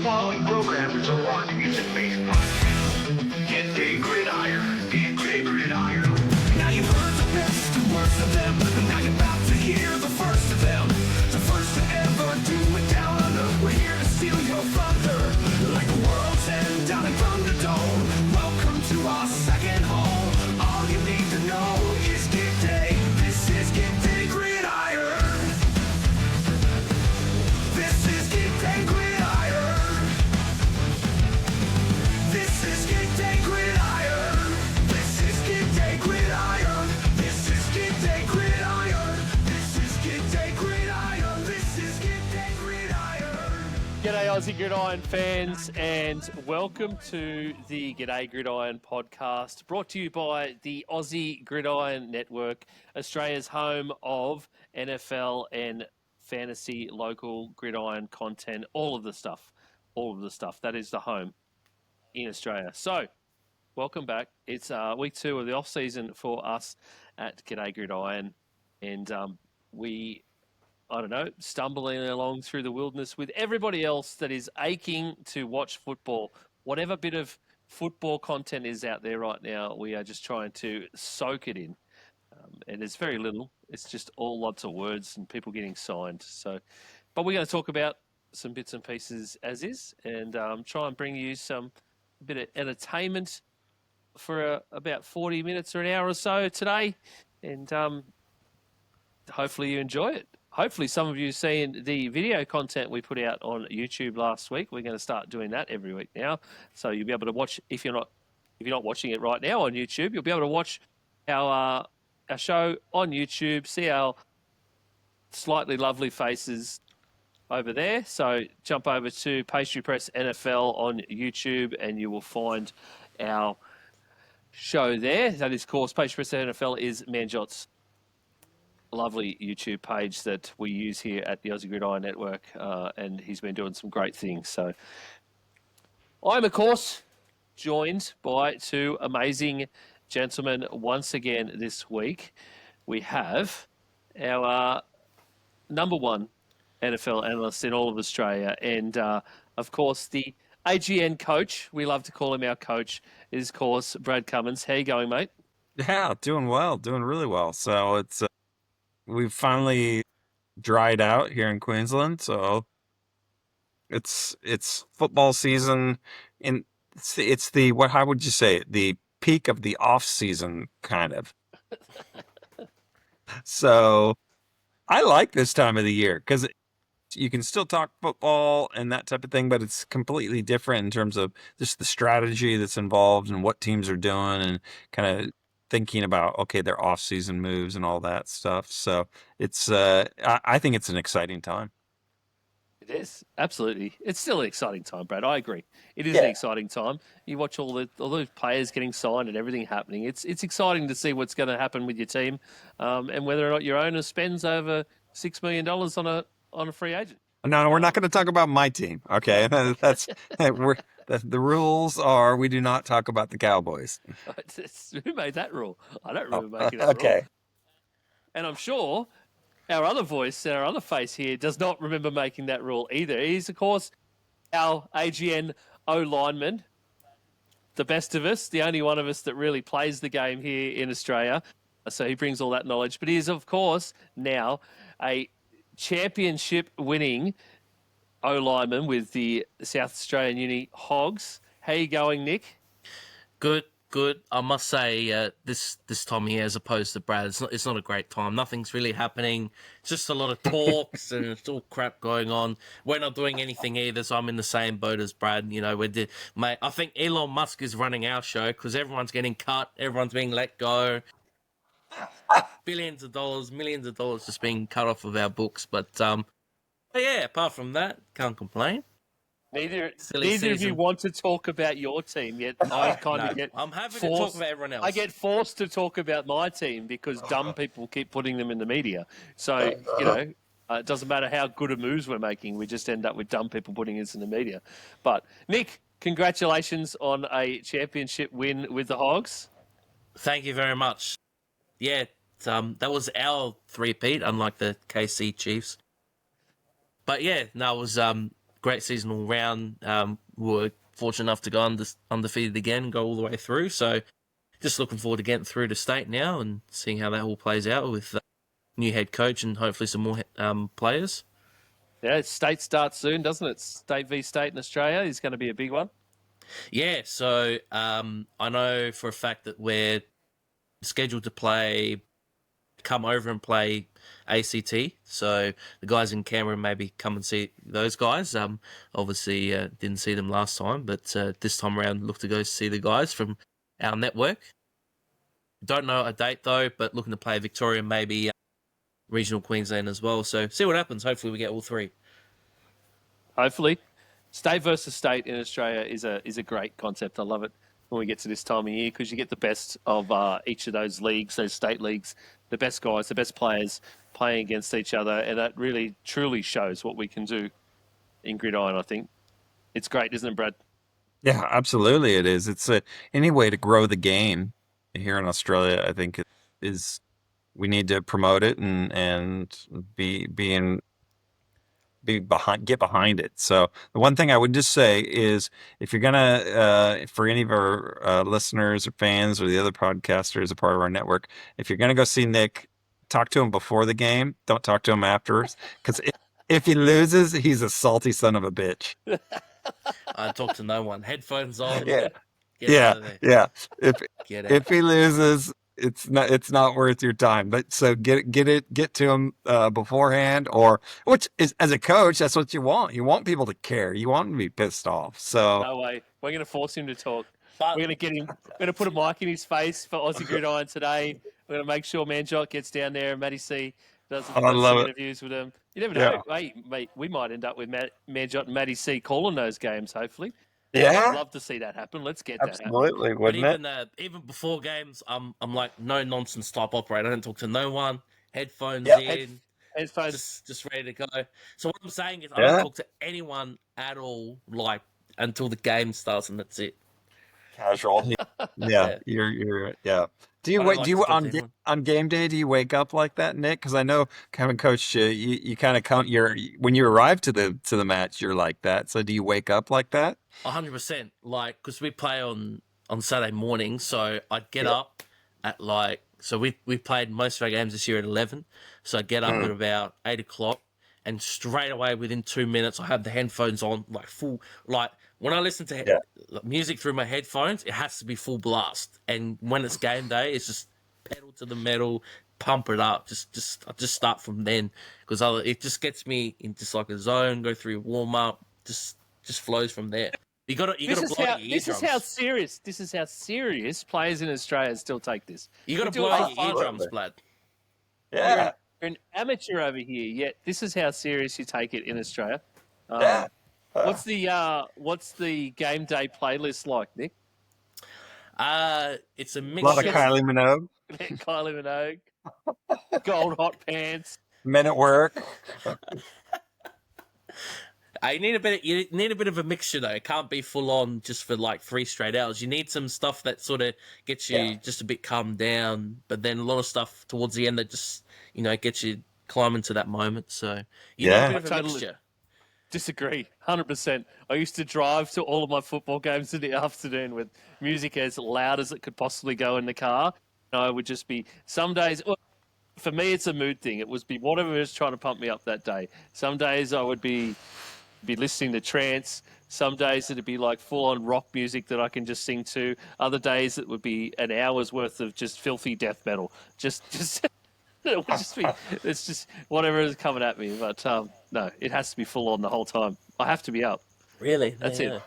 following program is a rock music-based podcast. G'day Gridiron, G'day Gridiron. Now you've heard the best and worst of them, and now you're about to hear the first of them. The first to ever do it down under. We're here to steal your thunder, like the world's end down in Thunderdome. Welcome to our second home. All you need to know is G'day. This is G'day Gridiron. This is G'day Gridiron. This is G'day Gridiron. This is G'day Gridiron. This is G'day Gridiron. This is G'day Gridiron. This is G'day Gridiron. G'day Aussie Gridiron fans, and welcome to the G'day Gridiron podcast, brought to you by the Aussie Gridiron Network, Australia's home of NFL and fantasy local gridiron content, all of the stuff. That is the home in Australia. So, welcome back. It's week 2 of the off-season for us at G'day Gridiron, and stumbling along through the wilderness with everybody else that is aching to watch football. Whatever bit of football content is out there right now, we are just trying to soak it in. And there's very little. It's just all lots of words and people getting signed. So, but we're going to talk about some bits and pieces as is, and try and bring you some bit of entertainment for about 40 minutes or an hour or so today. And hopefully you enjoy it. Hopefully some of you have seen the video content we put out on YouTube last week. We're going to start doing that every week now. So you'll be able to watch, if you're not watching it right now on YouTube, you'll be able to watch our show on YouTube, see our slightly lovely faces over there. So jump over to Pastry Press NFL on YouTube and you will find our show there. That is, of course, Pastry Press NFL is Manjot's lovely YouTube page that we use here at the Aussie Gridiron Network, and he's been doing some great things. So I'm, of course, joined by 2 amazing gentlemen once again this week. We have our number 1 NFL analyst in all of Australia, and of course the AGN coach. We love to call him our coach. Is, of course, Brad Cummins. How you going, mate? Yeah, doing really well. So it's we've finally dried out here in Queensland, so it's football season. It's the how would you say it? The peak of the off season, kind of. So I like this time of the year because you can still talk football and that type of thing, but it's completely different in terms of just the strategy that's involved and what teams are doing and kind of thinking about, okay, their off-season moves and all that stuff. So it's, I think it's an exciting time. It is, absolutely. It's still an exciting time, Brad. I agree. It is an exciting time. You watch all those players getting signed and everything happening. It's exciting to see what's going to happen with your team, and whether or not your owner spends over $6 million on a free agent. No, we're not going to talk about my team. Okay, that's the rules are we do not talk about the Cowboys. Who made that rule? I don't remember making that rule. And I'm sure our other voice, our other face here, does not remember making that rule either. He's, of course, our AGN O-lineman, the best of us, the only one of us that really plays the game here in Australia. So he brings all that knowledge. But he is, of course, now a championship-winning O-lineman with the South Australian Uni Hogs. How you going, Nick? Good. I must say, this time here, as opposed to Brad, it's not a great time. Nothing's really happening. It's just a lot of talks and it's all crap going on. We're not doing anything either, so I'm in the same boat as Brad. You know, mate, I think Elon Musk is running our show because everyone's getting cut, everyone's being let go. Billions of dollars, millions of dollars just being cut off of our books. But yeah, apart from that, can't complain. Neither of you want to talk about your team yet. I'm happy to talk about everyone else. I get forced to talk about my team because dumb people keep putting them in the media. So, it doesn't matter how good a moves we're making. We just end up with dumb people putting us in the media. But, Nick, congratulations on a championship win with the Hogs. Thank you very much. Yeah, that was our three-peat, unlike the KC Chiefs. But yeah, no, it was great season all round. We were fortunate enough to go undefeated again, go all the way through. So just looking forward to getting through to state now and seeing how that all plays out with new head coach and hopefully some more players. Yeah, state starts soon, doesn't it? State v state in Australia is going to be a big one. Yeah, so I know for a fact that we're scheduled to come over and play ACT. So the guys in Canberra maybe come and see those guys. Obviously didn't see them last time, but this time around look to go see the guys from our network. Don't know a date though, but looking to play Victoria, maybe regional Queensland as well. So see what happens. Hopefully we get all three. Hopefully. State versus state in Australia is a great concept. I love it when we get to this time of year because you get the best of each of those leagues, those state leagues, the best guys, the best players playing against each other, and that really, truly shows what we can do in Gridiron, I think. It's great, isn't it, Brad? Yeah, absolutely it is. It's any way to grow the game here in Australia, I think is we need to promote it and get behind it. So the one thing I would just say is if you're gonna for any of our listeners or fans or the other podcasters a part of our network, if you're gonna go see Nick, talk to him before the game. Don't talk to him afterwards because if he loses, he's a salty son of a bitch. I talk to no one. Headphones on. Yeah. Get out of there. Yeah. Get out. If he loses, it's not worth your time. But so get to him beforehand, or which is as a coach, that's what you want. You want people to care. You want them to be pissed off. So No way. We're going to force him to talk. But We're going to put a mic in his face for Aussie Gridiron today. We're going to make sure Manjot gets down there and Matty C does I some love it. interviews with him. You never know. Hey, mate, we might end up with Manjot and Matty C calling those games, hopefully. Yeah. I'd love to see that happen. Let's get that happen. Absolutely, But wouldn't it? even before games, I'm like no nonsense type operator. I don't talk to no one. Headphones Yeah. in, Headphones. just ready to go. So what I'm saying is, I Yeah. don't talk to anyone at all, like until the game starts, and that's it. Casual. Yeah, you're yeah. Do you I don't wait? like Do you to talk to anyone. on game day? Do you wake up like that, Nick? Because I know, having coached you, you kind of count your when you arrive to the match, you're like that. So do you wake up like that? 100%. Like, because we play on Saturday morning, so I'd get Yeah. up at so we played most of our games this year at 11, so I'd get up at about 8 o'clock, and straight away within 2 minutes, I have the headphones on, like full, like when I listen to music through my headphones, it has to be full blast, and when it's game day, it's just pedal to the metal, pump it up, I just start from then, because it just gets me in just like a zone, go through warm up, just flows from there. You got to blow your eardrums. This is how serious players in Australia still take this. You got We to do it blow for your fun. eardrums, blood. Yeah. You're an amateur over here, yet this is how serious you take it in Australia. Yeah. What's the game day playlist like, Nick? It's a A mix. lot of Kylie Minogue. Kylie Minogue, Gold Hot Pants. Men at work. You need a bit of a mixture though. It can't be full on just for like 3 straight hours. You need some stuff that sort of gets you just a bit calmed down, but then a lot of stuff towards the end that just gets you climbing to that moment. So you need a bit of a Totally. mixture. Disagree, 100%. I used to drive to all of my football games in the afternoon with music as loud as it could possibly go in the car. And I would just be some days. Well, for me, it's a mood thing. It would be whatever is trying to pump me up that day. Some days I would be listening to trance. Some days it'd be like full-on rock music that I can just sing to. Other days it would be an hour's worth of just filthy death metal. Just it would just be. It's just whatever is coming at me. But no, it has to be full on the whole time. I have to be up. Really, That's it.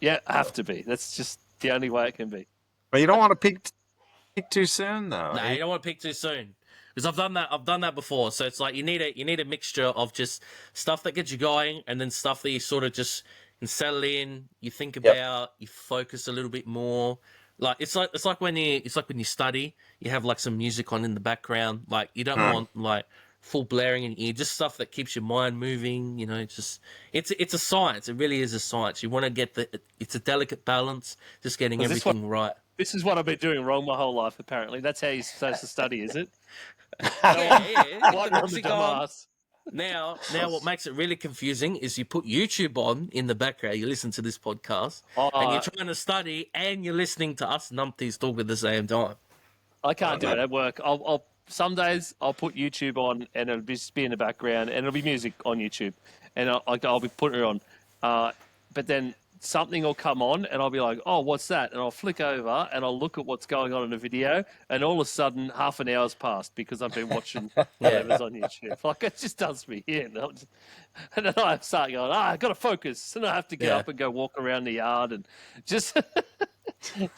Yeah, I have to be. That's just the only way it can be. But you don't want to peak too soon, though. No, you don't want to peak too soon. Because I've done that before. So it's like you need a mixture of just stuff that gets you going, and then stuff that you sort of just can settle in. You think about, you focus a little bit more. Like it's like when you study, you have like some music on in the background. Like you don't want like full blaring in your ear, just stuff that keeps your mind moving. It's a science. It really is a science. You want to get it's a delicate balance, just getting everything right. This is what I've been doing wrong my whole life. Apparently, that's how you're supposed to study, is it? Yeah. One on the dumbass. Now, what makes it really confusing is you put YouTube on in the background. You listen to this podcast, and you're trying to study, and you're listening to us numpties talk at the same time. I can't do it at work. I'll some days I'll put YouTube on and it'll just be in the background and it'll be music on YouTube, and I'll be putting it on. But then something will come on and I'll be like, oh, what's that? And I'll flick over and I'll look at what's going on in the video, and all of a sudden half an hour's passed because I've been watching whatever's on YouTube. Like, it just does me in. And then I start going, I got to focus, and I have to get up and go walk around the yard and just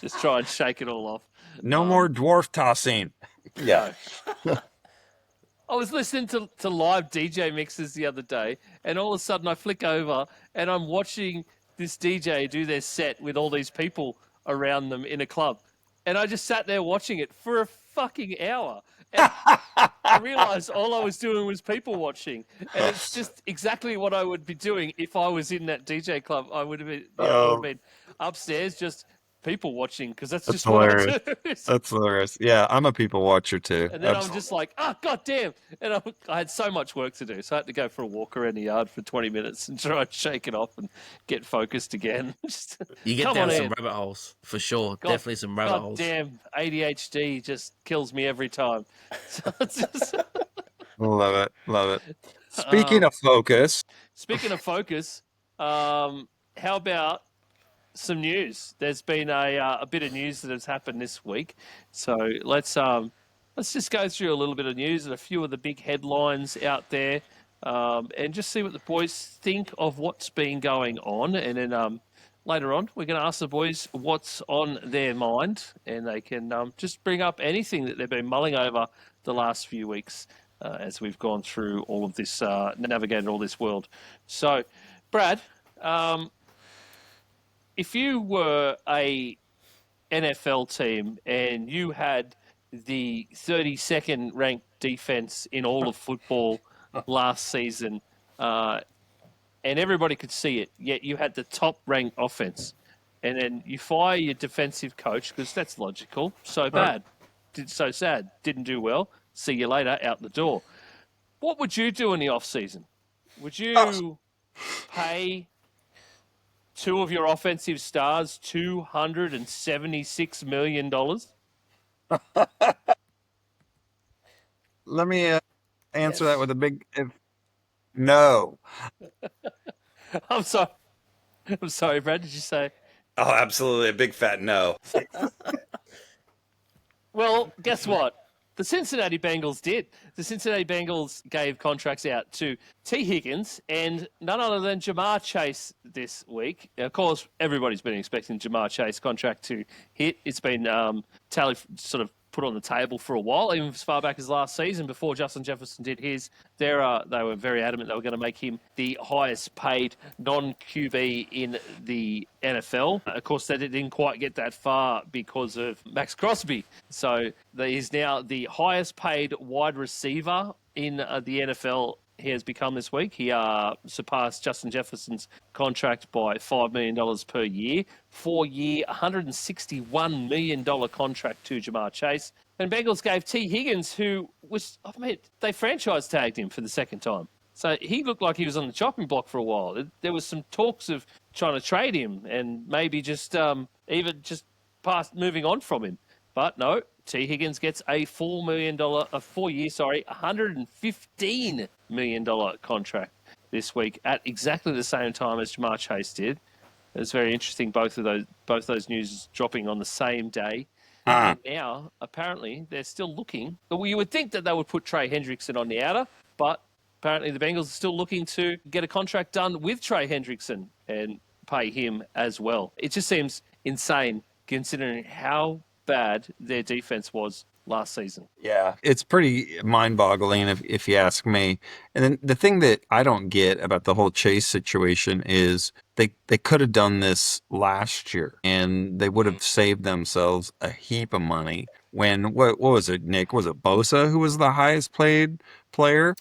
just try and shake it all off. No more dwarf tossing. Yeah. I was listening to live DJ mixes the other day, and all of a sudden I flick over and I'm watching this DJ do their set with all these people around them in a club. And I just sat there watching it for a fucking hour. And I realized all I was doing was people watching. And it's just exactly what I would be doing if I was in that DJ club. I would have been upstairs just people watching, because that's just hilarious. what I do. That's hilarious. Yeah, I'm a people watcher too. And then I'm just like, god damn. And I had so much work to do. So I had to go for a walk around the yard for 20 minutes and try and shake it off and get focused again. You get down some rabbit holes, for sure. Definitely some rabbit holes. Damn, ADHD just kills me every time. So it's just... Love it. Speaking of focus. How about some news? There's been a bit of news that has happened this week, so let's just go through a little bit of news and a few of the big headlines out there, and just see what the boys think of what's been going on. And then later on, we're going to ask the boys what's on their mind, and they can just bring up anything that they've been mulling over the last few weeks as we've gone through all of this, navigated all this world. So, Brad, if you were a NFL team and you had the 32nd ranked defense in all of football last season, and everybody could see it, yet you had the top ranked offense, and then you fire your defensive coach because that's logical. So bad, so sad, didn't do well. See you later, out the door. What would you do in the off season? Would you pay two of your offensive stars $276 million? Let me answer that with a big no. I'm sorry, Brad. Did you say? Oh, absolutely. A big fat no. Well, guess what? The Cincinnati Bengals did. The Cincinnati Bengals gave contracts out to T. Higgins and none other than Jamar Chase this week. Of course, everybody's been expecting Jamar Chase contract to hit. It's been sort of put on the table for a while, even as far back as last season before Justin Jefferson did his. They were very adamant they were going to make him the highest paid non-QB in the NFL. Of course, they didn't quite get that far because of Max Crosby. So he's now the highest paid wide receiver in the NFL. He has become this week. He surpassed Justin Jefferson's contract by $5 million per year. 4-year, $161 million contract to Jamar Chase. And Bengals gave T. Higgins, who was, they franchise tagged him for the second time. So he looked like he was on the chopping block for a while. There was some talks of trying to trade him and maybe just even just moving on from him. But no, T. Higgins gets a $4-year, $115 million contract this week at exactly the same time as Jamar Chase did. It's very interesting, both those news dropping on the same day. And now, apparently, they're still looking. Well, you would think that they would put Trey Hendrickson on the outer, but apparently the Bengals are still looking to get a contract done with Trey Hendrickson and pay him as well. It just seems insane considering how bad their defense was last season. Yeah, it's pretty mind-boggling if you ask me. And then the thing that I don't get about the whole Chase situation is they could have done this last year and they would have saved themselves a heap of money. When what was it, Nick? Was it Bosa who was the highest paid player?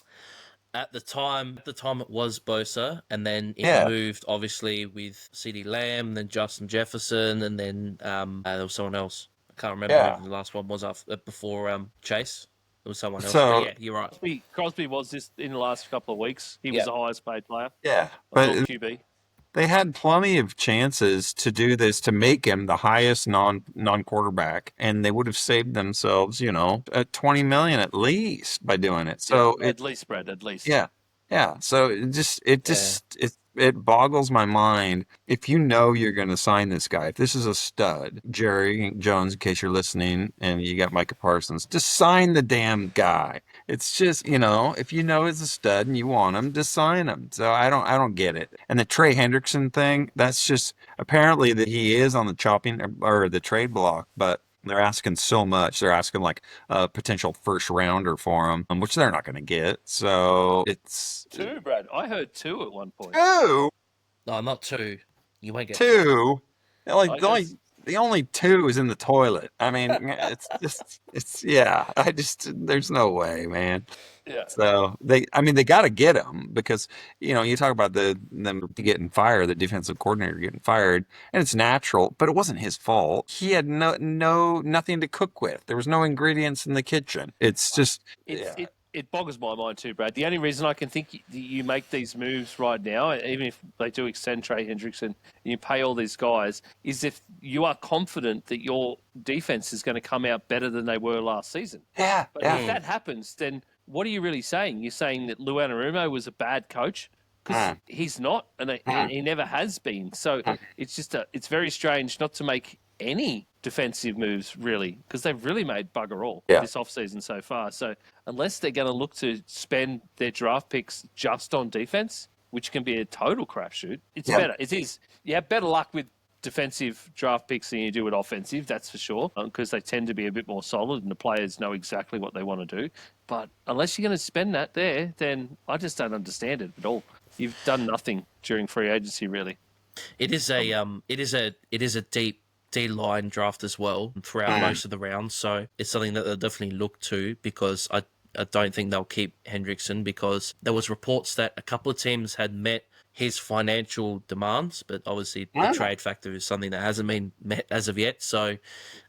At the time it was Bosa, and then it moved obviously with CeeDee Lamb, then Justin Jefferson, and then there was someone else. I can't remember who the last one was before Chase. It was someone else. So- But yeah, you're right. Crosby was this in the last couple of weeks. He was Yeah. the highest paid player. Yeah, But but QB. they had plenty of chances to do this to make him the highest non quarterback, and they would have saved themselves, at 20 million at least by doing it. So At least, Brad, at least. yeah, yeah. So it boggles my mind. If you know you're going to sign this guy, if this is a stud, Jerry Jones, in case you're listening, and you got Micah Parsons, just sign the damn guy. It's just, if you know he's a stud and you want him, just sign him. So I don't get it. And the Trey Hendrickson thing, that's just apparently that he is on the chopping or the trade block, but they're asking so much. They're asking like a potential first rounder for him, which they're not going to get. So it's 2, Brad. I heard 2 at one point. two. No, not 2. You won't get Two. I guess- The only 2 is in the toilet. I mean, there's no way, man. Yeah. So they got to get him because, you talk about them getting fired, the defensive coordinator getting fired, and it's natural, but it wasn't his fault. He had nothing to cook with. There was no ingredients in the kitchen. It's just, It boggles my mind too, Brad. The only reason I can think you make these moves right now, even if they do extend Trey Hendrickson and you pay all these guys, is if you are confident that your defense is going to come out better than they were last season. yeah, But yeah. if that happens, then what are you really saying? You're saying that Lou Anarumo was a bad coach? Because he's not, and he never has been. So it's very strange not to make any defensive moves, really, because they've really made bugger all this offseason so far. So unless they're going to look to spend their draft picks just on defense, which can be a total crapshoot, it's better. It is. You have better luck with defensive draft picks than you do with offensive, that's for sure, because they tend to be a bit more solid and the players know exactly what they want to do. But unless you're going to spend that there, then I just don't understand it at all. You've done nothing during free agency, really. It is a deep D-line draft as well throughout most of the rounds, so it's something that they'll definitely look to, because I don't think they'll keep Hendrickson, because there was reports that a couple of teams had met his financial demands, but obviously the trade factor is something that hasn't been met as of yet. So,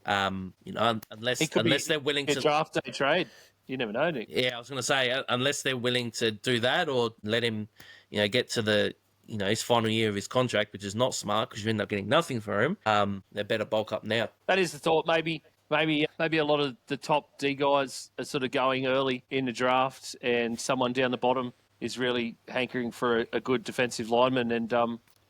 unless they're willing to draft day trade, you never know, Nick. Yeah, I was going to say, unless they're willing to do that or let him, get to the, his final year of his contract, which is not smart because you end up getting nothing for him. They better bulk up now. That is the thought. Maybe a lot of the top D guys are sort of going early in the draft, and someone down the bottom is really hankering for a good defensive lineman, and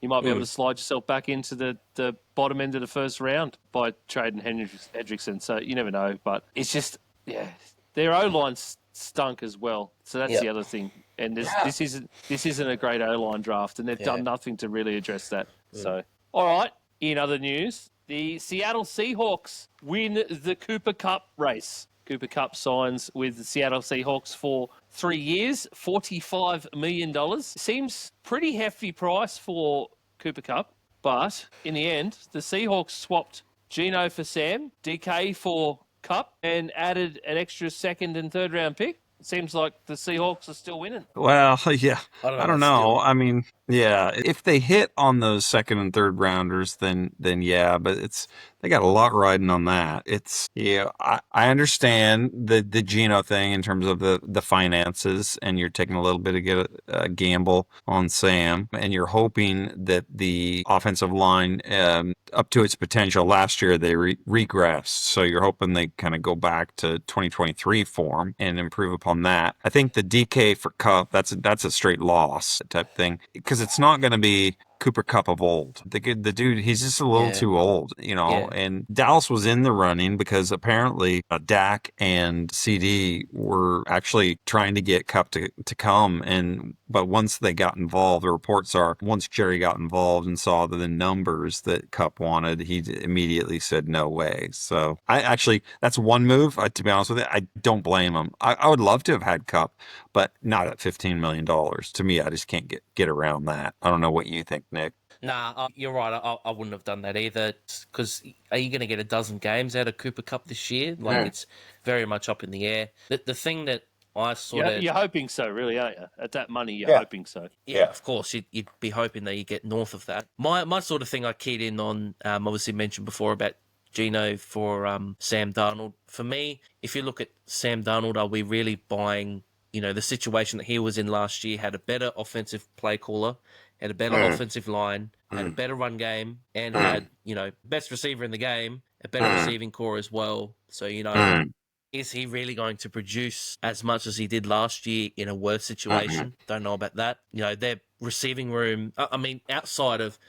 you might be able to slide yourself back into the bottom end of the first round by trading Hendrickson. So you never know, but it's just, their O-line stunk as well. So that's the other thing. And this isn't a great O-line draft, and they've done nothing to really address that. So, all right. In other news, the Seattle Seahawks win the Cooper Cup race. Cooper Cup signs with the Seattle Seahawks for 3 years, $45 million. Seems pretty hefty price for Cooper Cup, but in the end, the Seahawks swapped Geno for Sam, DK for Cup, and added an extra second and third round pick. It seems like the Seahawks are still winning. Well, yeah. I don't know. Still. I mean, yeah, if they hit on those second and third rounders, then yeah, but they got a lot riding on that. I understand the Geno thing in terms of the finances, and you're taking a little bit of a gamble on Sam, and you're hoping that the offensive line, up to its potential last year, they regressed. So you're hoping they kind of go back to 2023 form and improve upon that. I think the DK for Cup, that's a straight loss type thing, because it's not going to be Cooper Cup of old. The dude, he's just a little too old, and Dallas was in the running because apparently Dak and CD were actually trying to get Cup to come, but once they got involved, the reports are once Jerry got involved and saw the numbers that Cup wanted, he immediately said no way. So that's one move. To be honest with you, I don't blame him. I would love to have had Cup, but not at $15 million. To me, I just can't get around that. I don't know what you think, Nick. Nah, you're right. I wouldn't have done that either. Because are you going to get a dozen games out of Cooper Cup this year? It's very much up in the air. The thing that I sort of... You're hoping so, really, aren't you? At that money, you're hoping so. Yeah, of course. You'd be hoping that you get north of that. My sort of thing I keyed in on, obviously mentioned before about Gino for Sam Darnold. For me, if you look at Sam Darnold, are we really buying, the situation that he was in last year, had a better offensive play caller, had a better offensive line, had a better run game, and had, best receiver in the game, a better receiving core as well. So, is he really going to produce as much as he did last year in a worse situation? Don't know about that. Their receiving room, outside of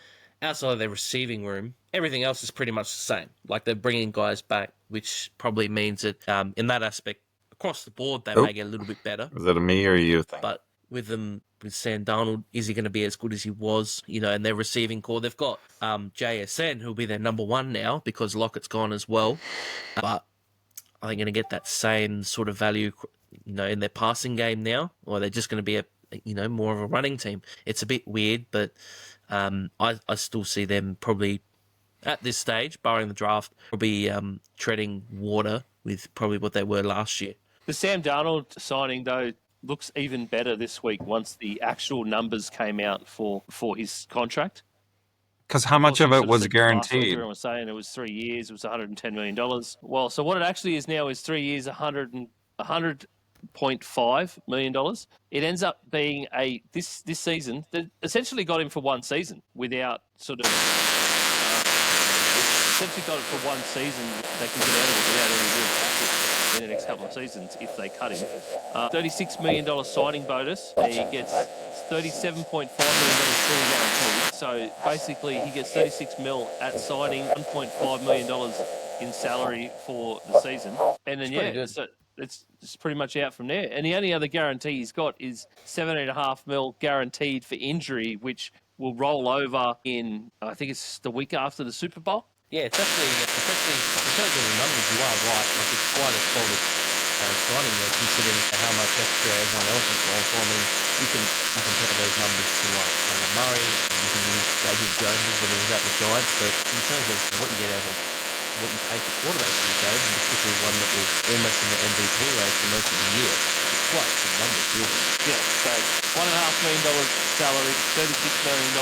their receiving room, everything else is pretty much the same. Like, they're bringing guys back, which probably means that in that aspect, across the board, they may get a little bit better. Is that a me or you thing? But with Sam Darnold, is he going to be as good as he was? And their receiving core, they've got JSN, who'll be their number one now because Lockett's gone as well. But are they going to get that same sort of value, in their passing game now? Or are they just going to be more of a running team? It's a bit weird, but I still see them probably at this stage, barring the draft, probably treading water with probably what they were last year. The Sam Darnold signing, though, looks even better this week once the actual numbers came out for his contract. Because how much of it was guaranteed? Everyone was saying it was 3 years, it was $110 million. Well, so what it actually is now is 3 years, $100.5 million. It ends up being this season, they essentially got him for one season without sort of, essentially got it for one season. They can get out of it without any real practice in the next couple of seasons if they cut him. $36 million signing bonus. He gets $37.5 million fully guaranteed. So basically, he gets $36 million at signing, $1.5 million in salary for the season. And then, so it's pretty much out from there. And the only other guarantee he's got is $7.5 million guaranteed for injury, which will roll over in, I think it's the week after the Super Bowl. Yeah, it's actually, especially in terms of the numbers, you are right. Like, it's quite a solid signing there, considering how much extra everyone else is going for. I mean, you can compare those numbers to like Murray. You can use David Jones when he was at the Giants, but in terms of what you get out of what you pay for quarterbacks these days, and particularly one that was almost in the MVP race for most of the year, it's quite good numbers, really. Yeah, so $1.5 million salary, $36 million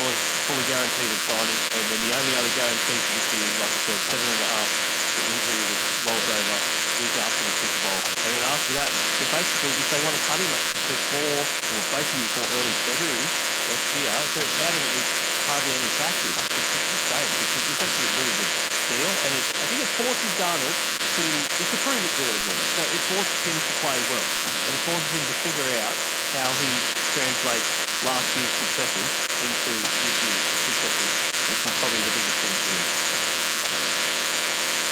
fully guaranteed at signing, and then the only other guarantee for this year, like I said, $7.5 for injury, which rolls over week after the Super Bowl. And then after that, so basically, if they want to cut him before early February next year, so out of it is hardly any taxes. It's just insane. It's actually a really good deal, and I think it forces Darnold to prove it deal again. So it forces him to play well, and it forces him to figure out how he translates last year's successes into this year's successes, which is probably the biggest thing for him.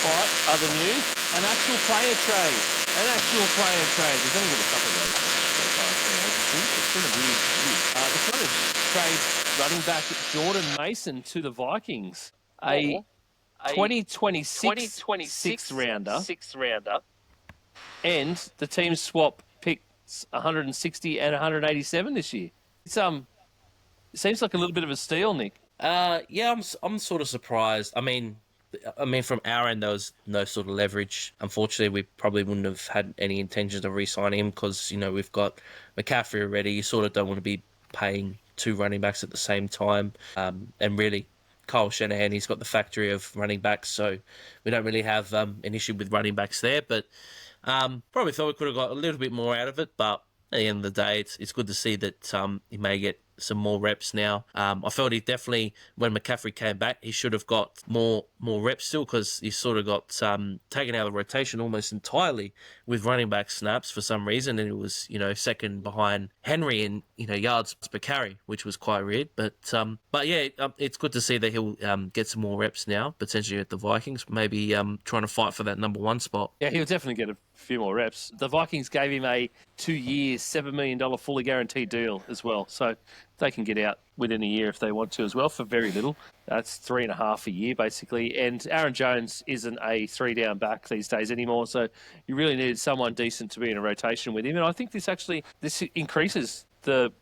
All right, other news, an actual player trade. There's only been a couple of those so far. It's been a weird. The kind of trade running back Jordan Mason to the Vikings. A 2026 sixth rounder. And the team swap picks 160 and 187 this year. It's it seems like a little bit of a steal, Nick. Yeah, I'm sort of surprised. I mean, from our end, there was no sort of leverage. Unfortunately, we probably wouldn't have had any intentions of re-signing him because, we've got McCaffrey already. You sort of don't want to be paying two running backs at the same time. And really, Kyle Shanahan, he's got the factory of running backs, so we don't really have an issue with running backs there. But probably thought we could have got a little bit more out of it. But at the end of the day, it's good to see that he may get some more reps now. I felt he definitely, when McCaffrey came back, he should have got more reps still because he sort of got taken out of the rotation almost entirely with running back snaps for some reason, and it was second behind Henry in yards per carry, which was quite weird. But yeah, it's good to see that he'll get some more reps now, potentially at the Vikings, maybe trying to fight for that number one spot. Yeah, he'll definitely get a few more reps. The Vikings gave him a 2-year, $7 million fully guaranteed deal as well, so they can get out within a year if they want to as well for very little. That's $3.5 a year basically. And Aaron Jones isn't a 3-down back these days anymore, so you really needed someone decent to be in a rotation with him. And I think this increases the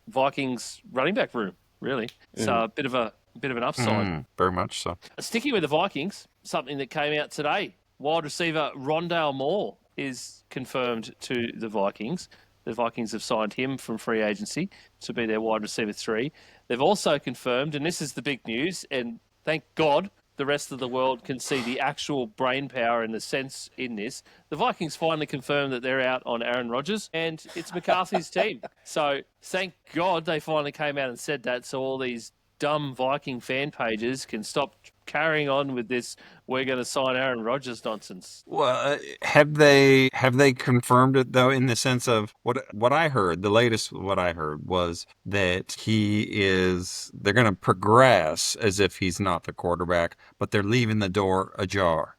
Vikings running back room. Really, it's a bit of an upside. Very much so. Sticking with the Vikings, something that came out today: wide receiver Rondale Moore is confirmed to the Vikings. The Vikings have signed him from free agency to be their wide receiver 3. They've also confirmed, and this is the big news, and thank God the rest of the world can see the actual brain power and the sense in this, the Vikings finally confirmed that they're out on Aaron Rodgers, and it's McCarthy's team. So thank God they finally came out and said that, so all these dumb Viking fan pages can stop carrying on with this "we're going to sign Aaron Rodgers" nonsense. Well, have they confirmed it though, in the sense of what I heard, the latest what I heard was that they're going to progress as if he's not the quarterback, but they're leaving the door ajar.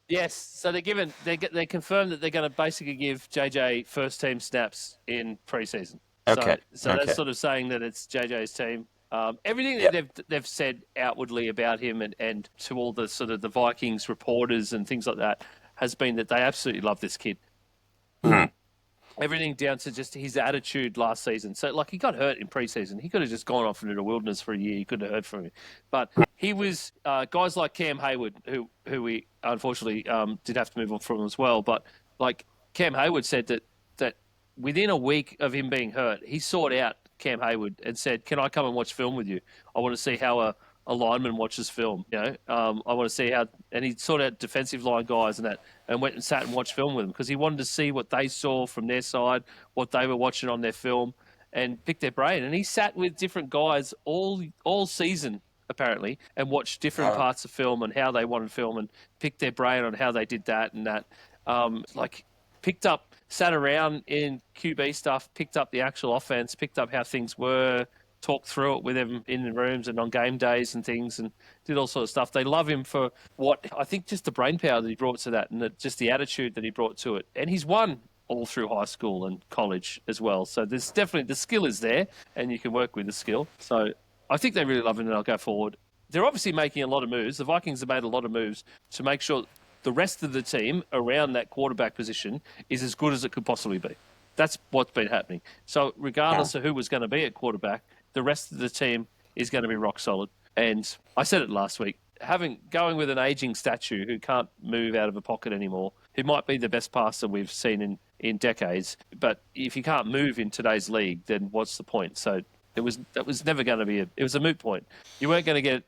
Yes, so they confirmed that they're going to basically give JJ first team snaps in preseason. Okay, So okay. that's sort of saying that it's JJ's team. Everything that they've said outwardly about him and to all the sort of the Vikings reporters and things like that has been that they absolutely love this kid. Everything down to just his attitude last season. So, like, he got hurt in preseason. He could have just gone off into the wilderness for a year. You couldn't have heard from him. But he was guys like Cam Hayward, who we unfortunately did have to move on from as well. But like Cam Hayward said that within a week of him being hurt, he sought out Cam Hayward and said, "Can I come and watch film with you? I want to see how a lineman watches film. I want to see how." And he sought out defensive line guys and went and sat and watched film with them because he wanted to see what they saw from their side, what they were watching on their film, and pick their brain. And he sat with different guys all season apparently and watched different parts of film and how they wanted film and picked their brain on how they did that and that. Sat around in QB stuff, picked up the actual offense, picked up how things were, talked through it with him in the rooms and on game days and things, and did all sorts of stuff. They love him for what I think just the brain power that he brought to that and just the attitude that he brought to it. And he's won all through high school and college as well. So there's definitely the skill is there, and you can work with the skill. So I think they really love him, and they'll go forward. They're obviously making a lot of moves. The Vikings have made a lot of moves to make sure the rest of the team around that quarterback position is as good as it could possibly be. That's what's been happening. So regardless of who was going to be at quarterback, the rest of the team is going to be rock solid. And I said it last week, going with an aging statue who can't move out of a pocket anymore, who might be the best passer we've seen in decades, but if you can't move in today's league, then what's the point? So that was never going to be it was a moot point. You weren't going to get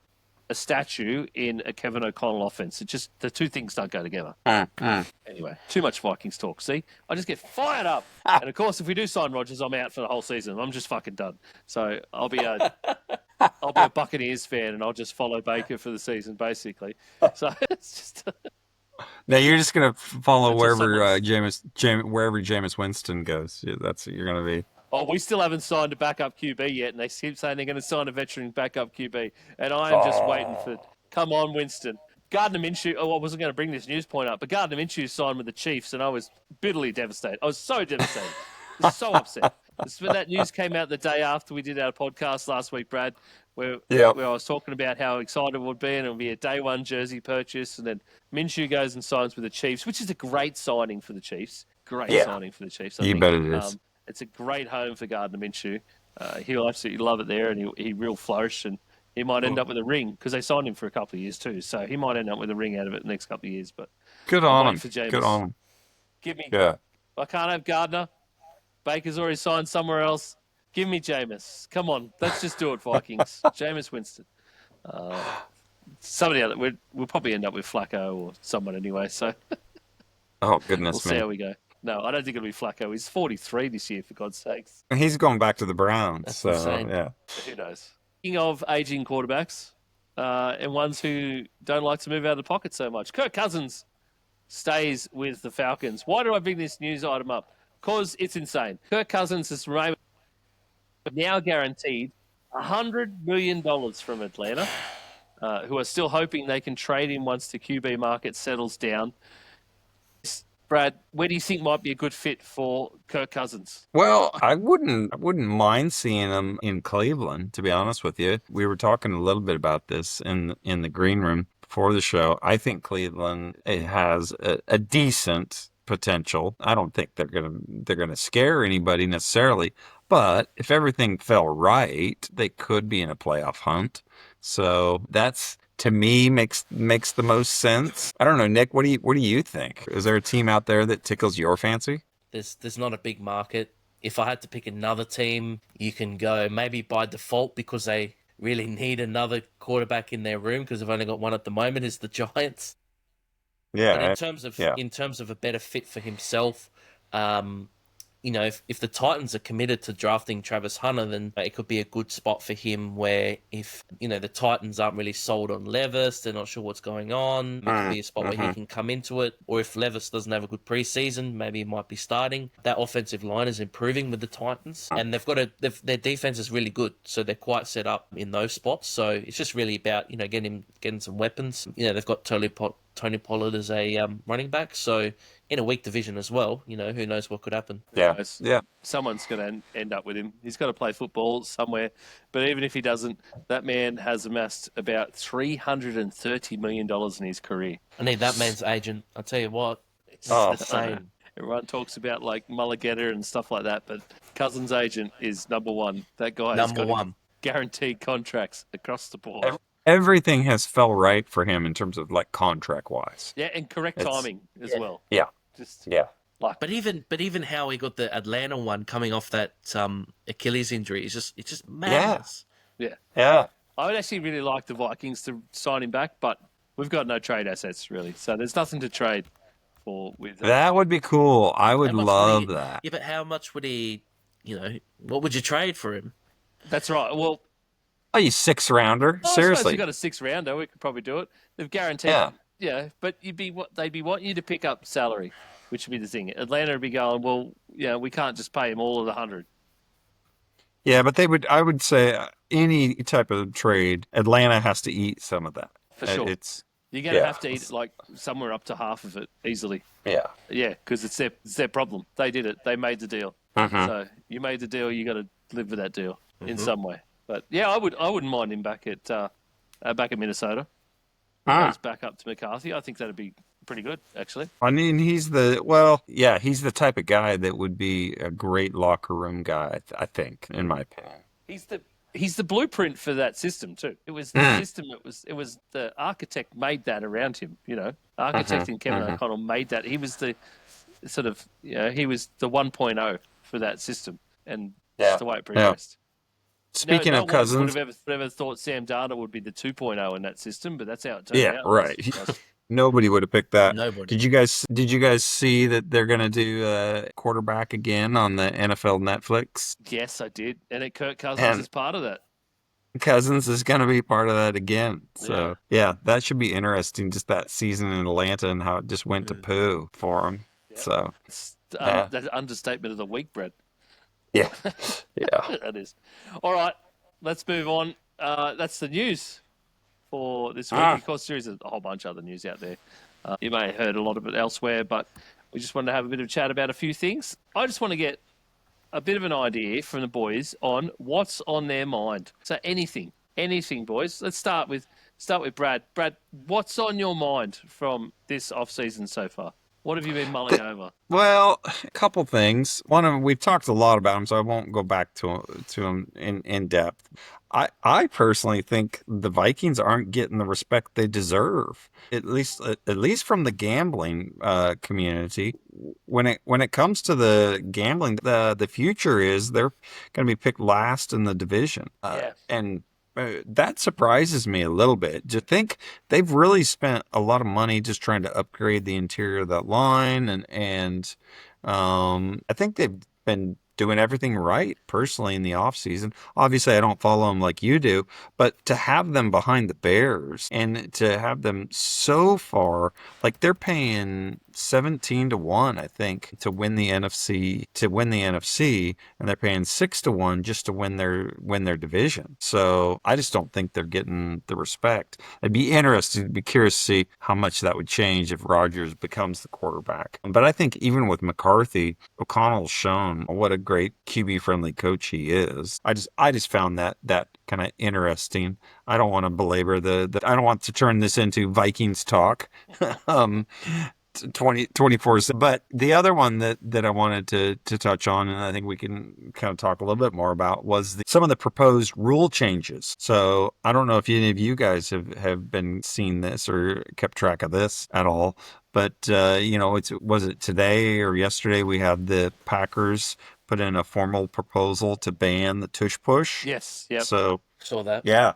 a statue in a Kevin O'Connell offense. It just, the two things don't go together. Anyway, too much Vikings talk. See, I just get fired up. And of course, if we do sign Rodgers, I'm out for the whole season. I'm just fucking done. So I'll be a Buccaneers fan and I'll just follow Baker for the season, basically. So it's just. Now you're just gonna follow That's wherever just wherever Jameis Winston goes. Yeah, that's what you're gonna be. Oh, we still haven't signed a backup QB yet, and they keep saying they're going to sign a veteran backup QB. And I'm just waiting for, come on, Winston. Gardner Minshew, I wasn't going to bring this news point up, but Gardner Minshew signed with the Chiefs, and I was bitterly devastated. I was so devastated. I was so upset. When that news came out the day after we did our podcast last week, Brad, where I was talking about how excited it would be, and it would be a day one jersey purchase, and then Minshew goes and signs with the Chiefs, which is a great signing for the Chiefs. Signing for the Chiefs. I think. Bet it is. It's a great home for Gardner Minshew. He'll absolutely love it there, and he will flourish, and he might end up with a ring because they signed him for a couple of years too. So he might end up with a ring out of it the next couple of years. But good on him. For Jameis. Good on him. Give me. Yeah. I can't have Gardner. Baker's already signed somewhere else. Give me Jameis. Come on, let's just do it, Vikings. Jameis Winston. Somebody else. We'll probably end up with Flacco or someone anyway. So. Oh goodness, we'll see how we go. No, I don't think it'll be Flacco. He's 43 this year, for God's sakes. He's going back to the Browns. That's so insane. Yeah. Who knows? Speaking of aging quarterbacks and ones who don't like to move out of the pocket so much, Kirk Cousins stays with the Falcons. Why do I bring this news item up? Because it's insane. Kirk Cousins has now guaranteed $100 million from Atlanta, who are still hoping they can trade him once the QB market settles down. Brad, where do you think might be a good fit for Kirk Cousins? Well, I wouldn't mind seeing him in Cleveland, to be honest with you. We were talking a little bit about this in the green room before the show. I think Cleveland has a decent potential. I don't think they're gonna scare anybody necessarily, but if everything fell right, they could be in a playoff hunt. So that's, to me, makes the most sense. I don't know, Nick. What do you think? Is there a team out there that tickles your fancy? There's not a big market. If I had to pick another team, you can go maybe by default because they really need another quarterback in their room because they've only got one at the moment, is the Giants. Yeah. But yeah. in terms of a better fit for himself, you know, if the Titans are committed to drafting Travis Hunter, then it could be a good spot for him where if, you know, the Titans aren't really sold on Levis, they're not sure what's going on, it could be a spot where he can come into it. Or if Levis doesn't have a good preseason, maybe he might be starting. That offensive line is improving with the Titans, and their defense is really good, so they're quite set up in those spots. So it's just really about, you know, getting some weapons. You know, they've got Tony Pollard as a running back, so in a weak division as well, you know, who knows what could happen. Yeah. knows? Yeah. Someone's going to end up with him. He's got to play football somewhere. But even if he doesn't, that man has amassed about $330 million in his career. I need that man's agent. I'll tell you what, it's Oh, insane. Everyone talks about like Mulligata and stuff like that, but Cousins' agent is number one. That guy has Number got one. guaranteed contracts across the board. Everything has fell right for him in terms of like contract wise. Yeah, and correct timing as well. Yeah. Just Yeah. like But even how he got the Atlanta one coming off that Achilles injury is just madness. yeah. Yeah. I would actually really like the Vikings to sign him back, but we've got no trade assets really, so there's nothing to trade for with. That would be cool. I would How much love would he- that. Yeah, but how much would he? You know, what would you trade for him? That's right. Well, Oh, you 6-rounder? I suppose Seriously. you got a 6-rounder. We could probably do it. They've guaranteed. Yeah. Yeah, but they'd be wanting you to pick up salary, which would be the thing. Atlanta would be going, well, yeah, we can't just pay him all of the 100. Yeah, but I would say any type of trade, Atlanta has to eat some of that. For sure. It's, You're going to yeah. have to eat like somewhere up to half of it easily. yeah. Yeah, because it's their problem. They did it. They made the deal. So you made the deal. You got to live with that deal in some way. But yeah, I wouldn't mind him back at Minnesota. Goes back up to McCarthy. I think that'd be pretty good, actually. I mean, he's the type of guy that would be a great locker room guy, I think, in my opinion. He's the blueprint for that system too. It was the system. It was the architect made that around him. You know, architect and Kevin O'Connell made that. He was the sort of he was the 1.0 for that system, and that's the way it progressed. Speaking No of one Cousins, would have ever thought Sam Darnold would be the 2.0 in that system, but that's how it turned yeah, out. right. Nobody would have picked that. Nobody. Did you guys see that they're going to do quarterback again on the NFL Netflix? Yes, I did, and Kirk Cousins is part of that. Cousins is going to be part of that again. So, yeah, that should be interesting, just that season in Atlanta and how it just went to poo for him. Yeah. So, It's that's understatement of the week, Brett. yeah. Yeah. That is. All right, let's move on. That's the news for this week. Of course, there is a whole bunch of other news out there. You may have heard a lot of it elsewhere, but we just wanted to have a bit of chat about a few things. I just want to get a bit of an idea from the boys on what's on their mind. So anything, boys. Let's start with Brad. Brad, what's on your mind from this off-season so far? What have you been mulling over? Well, a couple things. One of them, we've talked a lot about him, so I won't go back to him in depth. I personally think the Vikings aren't getting the respect they deserve, at least from the gambling community. When it comes to the gambling, the future is they're going to be picked last in the division, and that surprises me a little bit. To think they've really spent a lot of money just trying to upgrade the interior of that line, and I think they've been doing everything right personally in the offseason. Obviously, I don't follow them like you do, but to have them behind the Bears and to have them so far, like they're paying 17-1, I think, to win the NFC, and they're paying 6-1 just to win their division. So I just don't think they're getting the respect. I'd be curious to see how much that would change if Rodgers becomes the quarterback. But I think even with McCarthy, O'Connell's shown what a great QB friendly coach he is. I just found that kind of interesting. I don't want to belabor I don't want to turn this into Vikings talk. 24. But the other one that I wanted to touch on, and I think we can kind of talk a little bit more about, was some of the proposed rule changes. So I don't know if any of you guys have been seeing this or kept track of this at all. But, was it today or yesterday we had the Packers put in a formal proposal to ban the tush push? Yes. Yep. So Saw that. Yeah.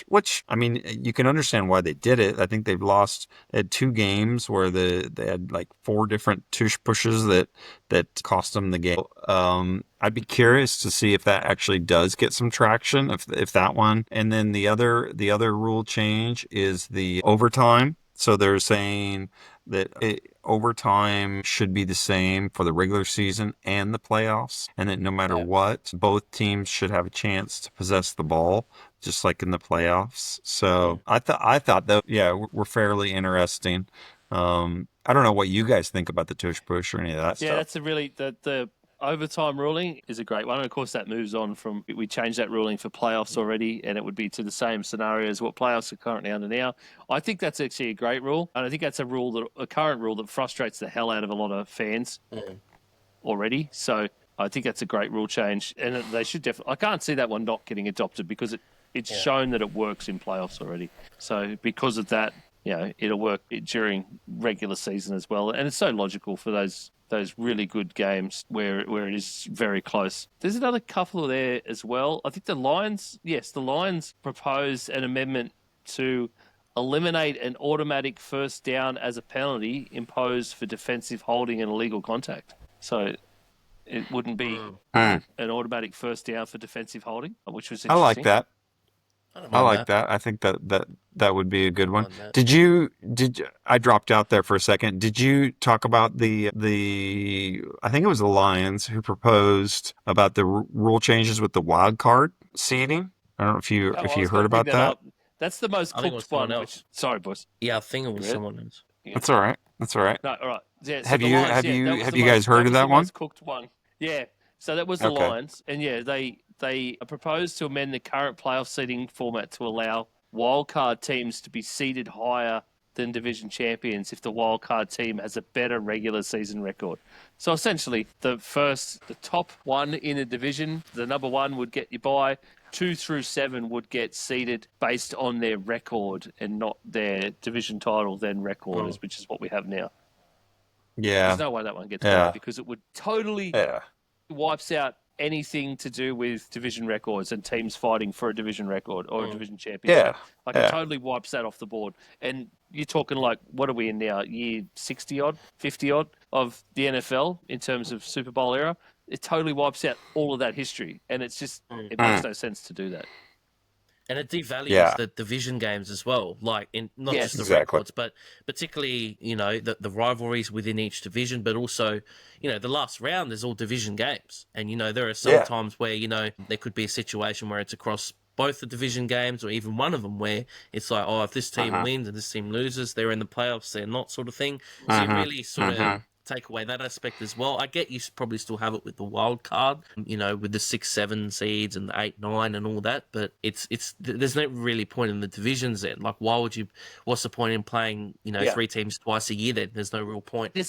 Which, I mean, you can understand why they did it. I think they've lost at 2 games where they had like 4 different tush pushes that cost them the game. I'd be curious to see if that actually does get some traction, if that one. And then the other rule change is the overtime. So they're saying that overtime should be the same for the regular season and the playoffs, and that no matter Yeah. what, both teams should have a chance to possess the ball, just like in the playoffs. So I thought that, yeah, were fairly interesting. I don't know what you guys think about the tush push or any of that Yeah, stuff. that's a really the overtime ruling is a great one. And of course, that moves on from we changed that ruling for playoffs already, and it would be to the same scenario as what playoffs are currently under now. I think that's actually a great rule, and I think that's a current rule that frustrates the hell out of a lot of fans already. So I think that's a great rule change, and they should definitely. I can't see that one not getting adopted because it's shown that it works in playoffs already. So because of that, it'll work during regular season as well, and it's so logical for those really good games where it is very close. There's another couple there as well. I think the Lions proposed an amendment to eliminate an automatic first down as a penalty imposed for defensive holding and illegal contact. So it wouldn't be an automatic first down for defensive holding, which was I like interesting. that. I don't I mind like that. that. I think that would be a good one. Mind that. I dropped out there for a second. Did you talk about the I think it was the Lions who proposed about the rule changes with the wild card seeding? I don't know if you Oh, if I you was going heard to bring about that that. up. That's the most I think it was cooked someone one. else. Sorry, boys. Yeah, I think it was read? someone else. That's all right. That's all right. No, all right. Yeah, so Have the you Lions, have that you was have the you guys most, heard that of was the that one? most cooked one. Yeah. So that was the Okay. Lions, and yeah, they proposed to amend the current playoff seeding format to allow wildcard teams to be seeded higher than division champions if the wildcard team has a better regular season record. So essentially, the top one in a division, the number one would get you by. 2 through 7 would get seeded based on their record and not their division title, then record, which is what we have now. Yeah. There's no way that one gets by Yeah. because it would totally Yeah. wipes out anything to do with division records and teams fighting for a division record or a division championship. Yeah. Like Yeah. it totally wipes that off the board. And you're talking like, what are we in now? Year 60 odd, 50 odd of the NFL in terms of Super Bowl era. It totally wipes out all of that history. And it's just, it makes no sense to do that. And it devalues Yeah. the division games as well, like in not Yes. just the Exactly. records, but particularly the rivalries within each division, but also the last round is all division games, and there are some Yeah. times where there could be a situation where it's across both the division games or even one of them where it's like, oh, if this team wins and this team loses, they're in the playoffs, they're not, sort of thing. So you really sort of take away that aspect as well. I get you probably still have it with the wild card, with the 6, 7 seeds and the 8, 9 and all that, but it's there's no really point in the divisions then. Like, what's the point in playing 3 teams twice a year then? There's no real point. It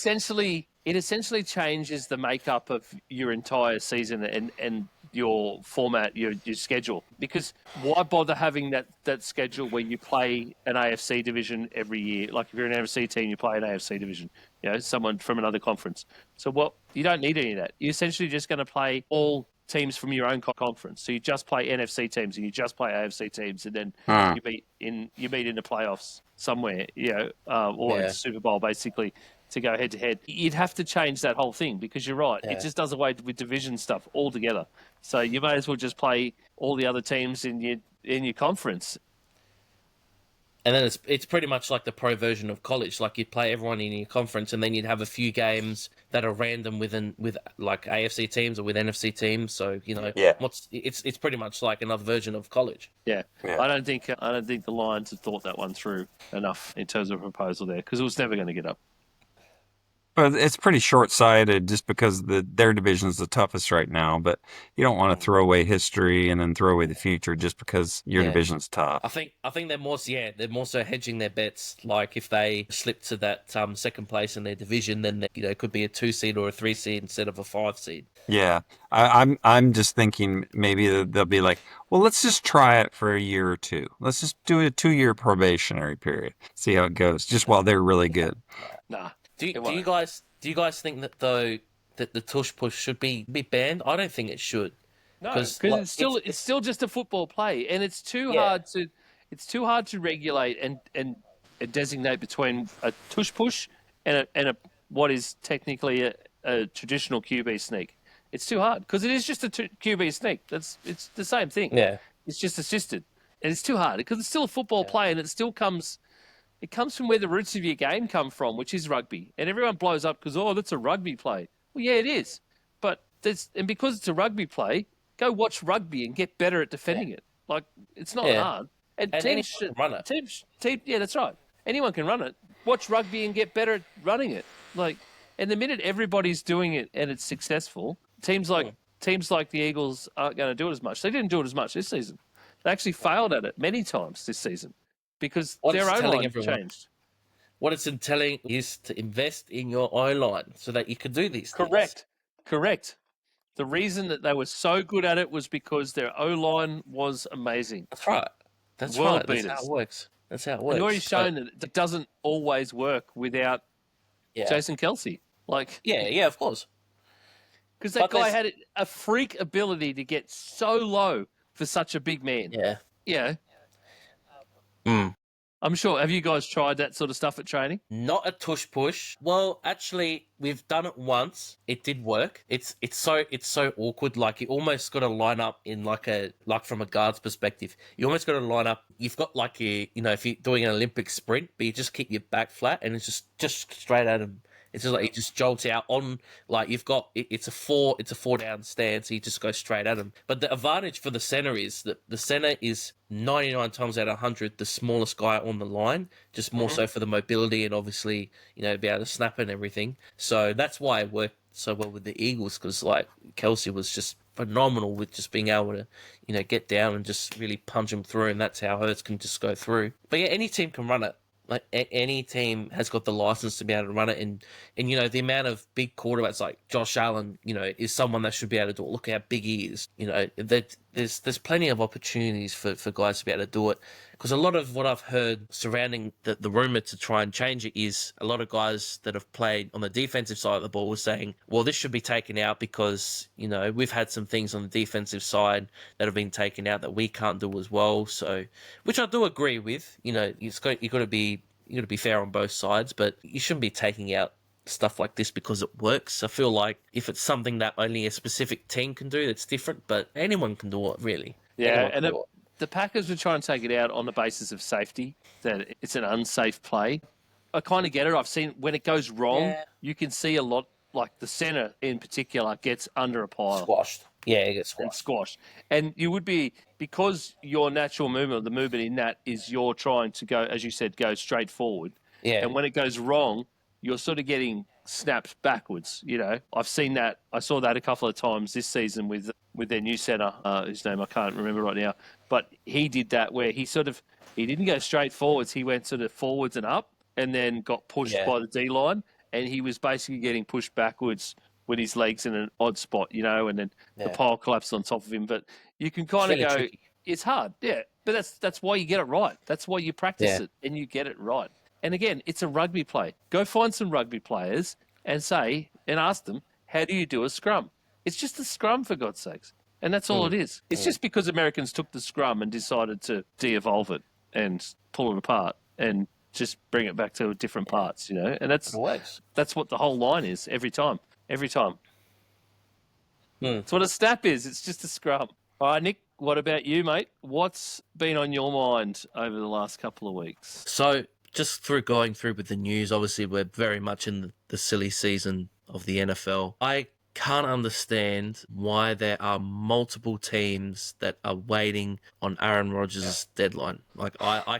essentially changes the makeup of your entire season and your format, your schedule. Because why bother having that schedule where you play an AFC division every year? Like if you're an AFC team, you play an AFC division. Someone from another conference. So you don't need any of that. You're essentially just going to play all teams from your own conference. So you just play NFC teams and you just play AFC teams, and then you meet in the playoffs somewhere, or in the Super Bowl basically to go head to head. You'd have to change that whole thing because you're right. Yeah. It just does away with division stuff altogether. So you may as well just play all the other teams in your conference. And then it's pretty much like the pro version of college. Like you'd play everyone in your conference, and then you'd have a few games that are random with like AFC teams or with NFC teams. So Yeah. it's pretty much like another version of college. Yeah. Yeah. I don't think the Lions have thought that one through enough in terms of a proposal there because it was never going to get up. But it's pretty short-sighted just because their division is the toughest right now. But you don't want to throw away history and then throw away the future just because your division's tough. I think they're more so hedging their bets. Like if they slip to that second place in their division, then it could be a 2 seed or a 3 seed instead of a 5 seed. Yeah, I'm just thinking maybe they'll be like, well, let's just try it for a year or 2. Let's just do a 2-year probationary period, see how it goes, just while they're really good. Nah. Do you guys think that though that the tush push should be banned? I don't think it should. No, 'Cause, because like, it's still just a football play, and it's too Yeah. hard to regulate and designate between a tush push and a what is technically a traditional QB sneak. It's too hard because it is just a QB sneak. It's the same thing. Yeah. It's just assisted, and it's too hard because it's still a football play, and it still comes. It comes from where the roots of your game come from, which is rugby. And everyone blows up because, oh, that's a rugby play. Well, yeah, it is. But because it's a rugby play, go watch rugby and get better at defending it. Like, it's not Yeah. hard. And And teams anyone can run it. yeah, that's right. Anyone can run it. Watch rugby and get better at running it. Like, and the minute everybody's doing it and it's successful, teams like the Eagles aren't going to do it as much. They didn't do it as much this season. They actually failed at it many times this season. Because their O-line changed. What it's telling is to invest in your O-line so that you can do these things. Correct. The reason that they were so good at it was because their O-line was amazing. That's right. That's World right. That's beaters. how it works. That's how it And works. you've already shown that it doesn't always work without Yeah. Jason Kelsey. Like, Yeah, of course. because that But guy there's- had a freak ability to get so low for such a big man. Yeah. Yeah. Mm. I'm sure. Have you guys tried that sort of stuff at training? Not a tush push. Well, actually, we've done it once. It did work. It's so awkward. Like, you almost got to line up in like from a guard's perspective. You almost got to line up. You've got like if you're doing an Olympic sprint, but you just keep your back flat and it's just straight at him. It's just like it just jolts out on like you've got it's a four down stand, so you just go straight at him. But the advantage for the center is that the center is 99 times out of 100 the smallest guy on the line, just more so for the mobility and obviously be able to snap and everything. So that's why it worked so well with the Eagles, because like Kelsey was just phenomenal with just being able to get down and just really punch him through, and that's how Hurts can just go through. But yeah, any team can run it. Like any team has got the license to be able to run it, and the amount of big quarterbacks like Josh Allen, is someone that should be able to do it. Look how big he is. There's plenty of opportunities for guys to be able to do it. Because a lot of what I've heard surrounding the rumor to try and change it is a lot of guys that have played on the defensive side of the ball were saying, well, this should be taken out because, we've had some things on the defensive side that have been taken out that we can't do as well. So, which I do agree with. You got to be fair on both sides, but you shouldn't be taking out stuff like this because it works. I feel like if it's something that only a specific team can do, that's different, but anyone can do it, really. Yeah, Anyone can do it. the Packers were trying to take it out on the basis of safety, that it's an unsafe play. I kind of get it. I've seen when it goes wrong, you can see a lot, like the center in particular gets under a pile. Squashed. Yeah, it gets And squashed. squashed. And you would be, because your natural movement, the movement in that is you're trying to go, as you said, go straight forward. Yeah. And when it goes wrong, you're sort of getting snapped backwards. I've seen that. I saw that a couple of times this season with their new center, whose name I can't remember right now. But he did that where he didn't go straight forwards. He went sort of forwards and up and then got pushed by the D line. And he was basically getting pushed backwards with his legs in an odd spot, and then the pile collapsed on top of him. But you can kind of really go, tricky. It's hard, yeah. But that's why you get it right. That's why you practice it and you get it right. And again, it's a rugby play. Go find some rugby players and ask them, how do you do a scrum? It's just a scrum, for God's sakes. And that's all it is. It's just because Americans took the scrum and decided to de-evolve it and pull it apart and just bring it back to different parts, And that's what the whole line is every time. Every time. It's what a snap is. It's just a scrum. All right, Nick, what about you, mate? What's been on your mind over the last couple of weeks? So, just going through with the news, obviously we're very much in the silly season of the NFL. I can't understand why there are multiple teams that are waiting on Aaron Rodgers' deadline. Like, I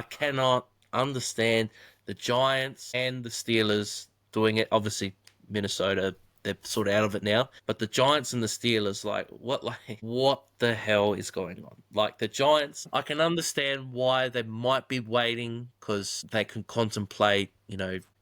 cannot understand the Giants and the Steelers doing it. Obviously, Minnesota, they're sort of out of it now. But the Giants and the Steelers, what the hell is going on? Like, the Giants, I can understand why they might be waiting because they can contemplate,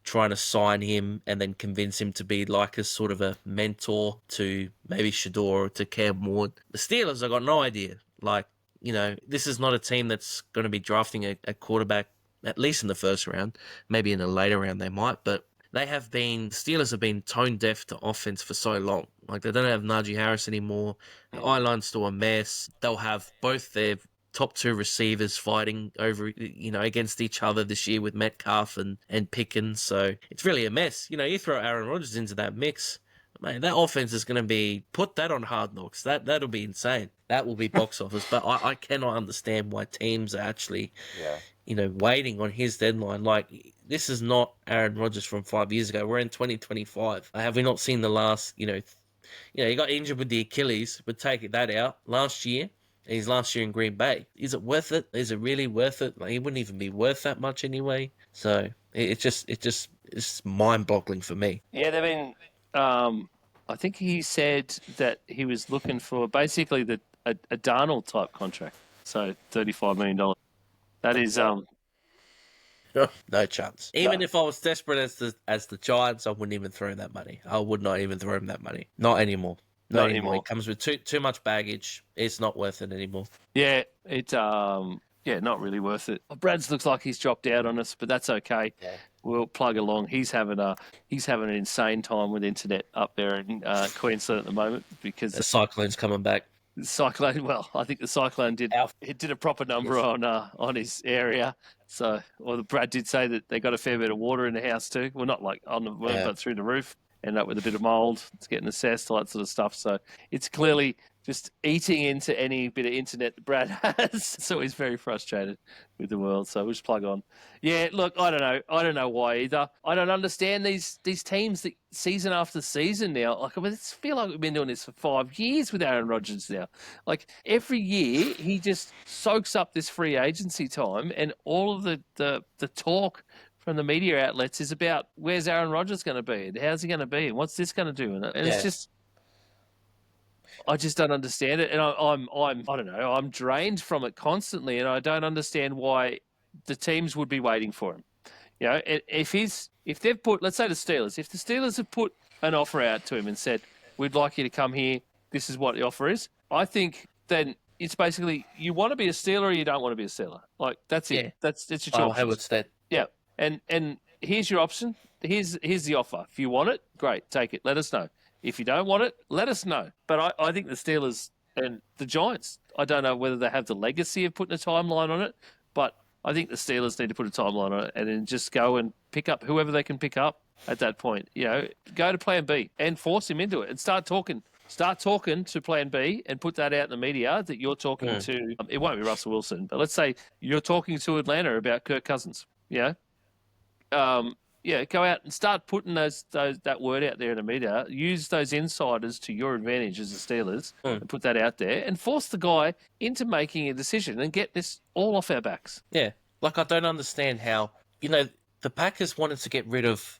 trying to sign him and then convince him to be like a sort of a mentor to maybe Shador or to Cam Ward. The Steelers, I got no idea. Like, this is not a team that's going to be drafting a quarterback, at least in the first round. Maybe in a later round they might, but Steelers have been tone deaf to offense for so long. Like, they don't have Najee Harris anymore. The I-line's still a mess. They'll have both their top two receivers fighting over, against each other this year with Metcalf and Pickens. So it's really a mess. You throw Aaron Rodgers into that mix, man, that offense is going to put that on Hard Knocks. That'll be insane. That will be box office. But I cannot understand why teams are actually, waiting on his deadline. Like, this is not Aaron Rodgers from 5 years ago. We're in 2025. Have we not seen the last, he got injured with the Achilles, but take that out last year. His last year in Green Bay. Is it worth it? Is it really worth it? Like, he wouldn't even be worth that much anyway. So it's mind-boggling for me. Yeah, they've been. I think he said that he was looking for basically a Darnold type contract. So $35 million. That is no chance. Even if I was desperate as the Giants, I wouldn't even throw him that money. I would not even throw him that money. Not anymore. Not anymore. It comes with too much baggage. It's not worth it anymore. Yeah, not really worth it. Brad's looks like he's dropped out on us, but that's okay. Yeah. We'll plug along. He's having an insane time with internet up there in Queensland at the moment because the cyclone's coming back. The cyclone. Well, I think the cyclone did a proper number on his area. So, Brad did say that they got a fair bit of water in the house too. Well, not like on the roof, but through the roof. End up with a bit of mold. It's getting assessed, all that sort of stuff. So it's clearly just eating into any bit of internet that Brad has. So he's very frustrated with the world. So we'll just plug on. Yeah, look, I don't know. I don't know why either. I don't understand these teams that season after season now. Like, I feel like we've been doing this for 5 years with Aaron Rodgers now. Like, every year he just soaks up this free agency time, and all of the talk from the media outlets is about where's Aaron Rodgers going to be and how's he going to be and what's this going to do, and it's just, I just don't understand it, and I don't know, I'm drained from it constantly, and I don't understand why the teams would be waiting for him. If they've put, let's say the Steelers, if the Steelers have put an offer out to him and said, we'd like you to come here, this is what the offer is, I think then it's basically, you want to be a Steeler or you don't want to be a Steeler. Like, that's it. It's your choice. How it's that? Yeah. And here's your option. Here's the offer. If you want it, great, take it. Let us know. If you don't want it, let us know. But I think the Steelers and the Giants, I don't know whether they have the legacy of putting a timeline on it, but I think the Steelers need to put a timeline on it and then just go and pick up whoever they can pick up at that point. Go to plan B and force him into it and start talking. Start talking to plan B and put that out in the media that you're talking to. It won't be Russell Wilson, but let's say you're talking to Atlanta about Kirk Cousins. Go out and start putting that word out there in the media. Use those insiders to your advantage as the Steelers and put that out there and force the guy into making a decision and get this all off our backs. Yeah, like, I don't understand how, the Packers wanted to get rid of